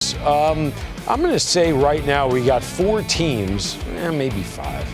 I'm going to say right now we got 4 teams, maybe 5,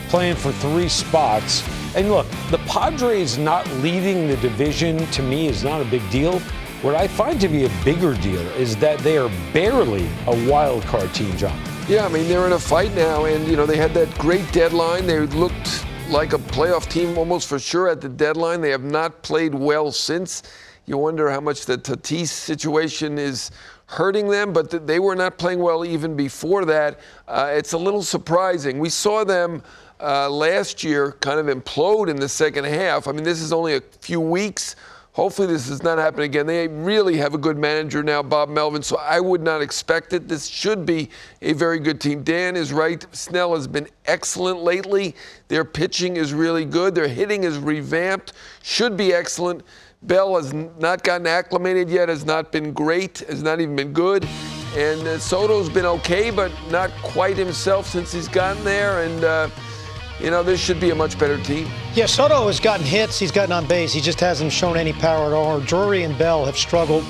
playing for 3 spots. And look, the Padres not leading the division to me is not a big deal. What I find to be a bigger deal is that they are barely a wild card team, John. Yeah, I mean, they're in a fight now, and, they had that great deadline. They looked like a playoff team almost for sure at the deadline. They have not played well since. You wonder how much the Tatis situation is hurting them, but they were not playing well even before that. It's a little surprising. We saw them last year kind of implode in the second half. I mean, this is only a few weeks. Hopefully this does not happen again. They really have a good manager now, Bob Melvin, so I would not expect it. This should be a very good team. Dan is right. Snell has been excellent lately. Their pitching is really good. Their hitting is revamped, should be excellent. Bell has not gotten acclimated yet, has not been great, has not even been good. And Soto's been okay, but not quite himself since he's gotten there. And, this should be a much better team. Yeah, Soto has gotten hits. He's gotten on base. He just hasn't shown any power at all. Drury and Bell have struggled.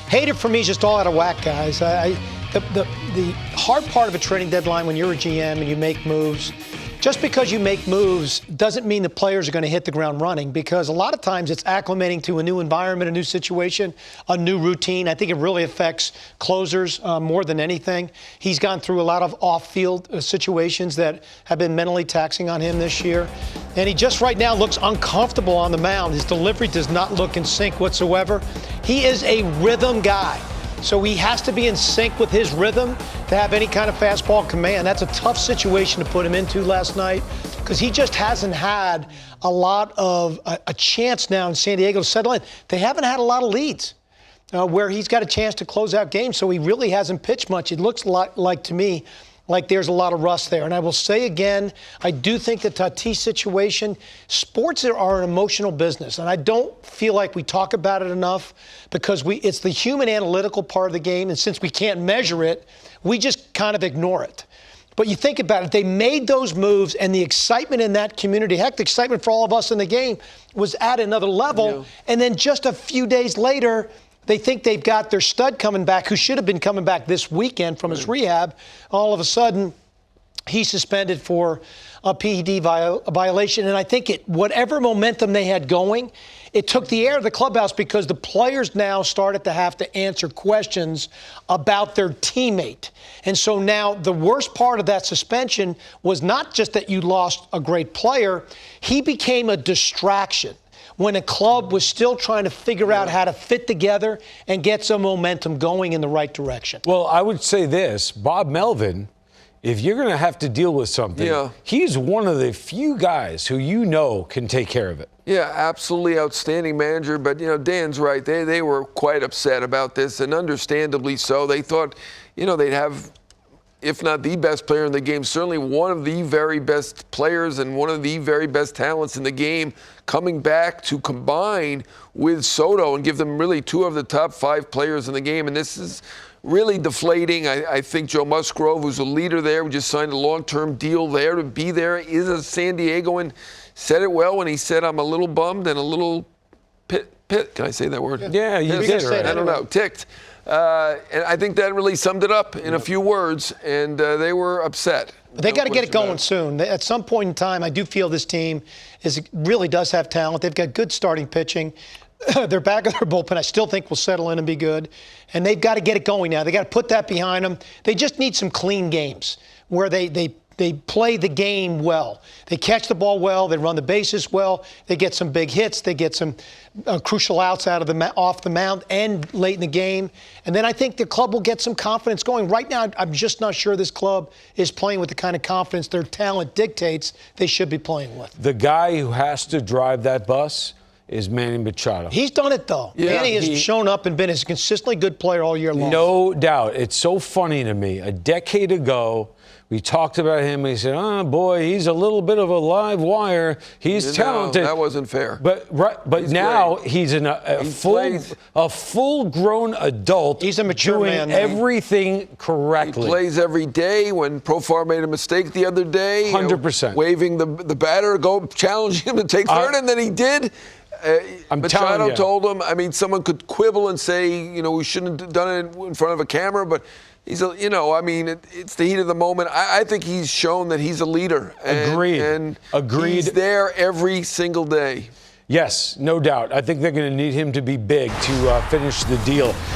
Hader, for me, is just all out of whack, guys. The hard part of a trading deadline when you're a GM and you make moves, just because you make moves doesn't mean the players are going to hit the ground running, because a lot of times it's acclimating to a new environment, a new situation, a new routine. I think it really affects closers more than anything. He's gone through a lot of off-field situations that have been mentally taxing on him this year. And he just right now looks uncomfortable on the mound. His delivery does not look in sync whatsoever. He is a rhythm guy. So he has to be in sync with his rhythm to have any kind of fastball command. That's a tough situation to put him into last night, because he just hasn't had a lot of a chance now in San Diego to settle in. They haven't had a lot of leads where he's got a chance to close out games, so he really hasn't pitched much. It looks a lot like, to me, like there's a lot of rust there. And I will say again, I do think the Tatis situation, sports are an emotional business. And I don't feel like we talk about it enough, because it's the human analytical part of the game. And since we can't measure it, we just kind of ignore it. But you think about it, they made those moves, and the excitement in that community, heck, the excitement for all of us in the game was at another level. Yeah. And then just a few days later, they think they've got their stud coming back, who should have been coming back this weekend from his rehab. All of a sudden, he's suspended for a PED violation. And I think whatever momentum they had going, it took the air of the clubhouse, because the players now started to have to answer questions about their teammate. And so now the worst part of that suspension was not just that you lost a great player, he became a distraction when a club was still trying to figure out how to fit together and get some momentum going in the right direction. Well, I would say this, Bob Melvin, if you're going to have to deal with something, he's one of the few guys who can take care of it. Yeah, absolutely outstanding manager. But, Dan's right. They were quite upset about this, and understandably so. They thought, they'd have, if not the best player in the game, certainly one of the very best players and one of the very best talents in the game coming back to combine with Soto and give them really 2 of the top 5 players in the game. And this is really deflating. I think Joe Musgrove, who's a leader there, we just signed a long-term deal there to be there, is a San Diegoan, said it well when he said, I'm a little bummed and a little pit. Can I say that word? Yeah, you did, right? I don't know, ticked. And I think that really summed it up in a few words, and they were upset. They got to get it going soon. At some point in time, I do feel this team really does have talent. They've got good starting pitching. Their back of their bullpen, I still think, will settle in and be good. And they've got to get it going now. They got to put that behind them. They just need some clean games where they play the game well. They catch the ball well. They run the bases well. They get some big hits. They get some crucial outs off the mound and late in the game. And then I think the club will get some confidence going. Right now, I'm just not sure this club is playing with the kind of confidence their talent dictates they should be playing with. The guy who has to drive that bus is Manny Machado. He's done it, though. Yeah, Manny has shown up and been a consistently good player all year long. No doubt. It's so funny to me. A decade ago, we talked about him. We said, oh, boy, he's a little bit of a live wire. He's talented. That wasn't fair. But now great. He's a full-grown adult. He's a mature doing man. Everything correctly. He plays every day. When Profar made a mistake the other day, 100%. Waving the batter, challenging him to take third, and then he did. Machado told him, someone could quibble and say, we shouldn't have done it in front of a camera, but It's the heat of the moment. I think he's shown that he's a leader. And Agreed. He's there every single day. Yes, no doubt. I think they're going to need him to be big to finish the deal.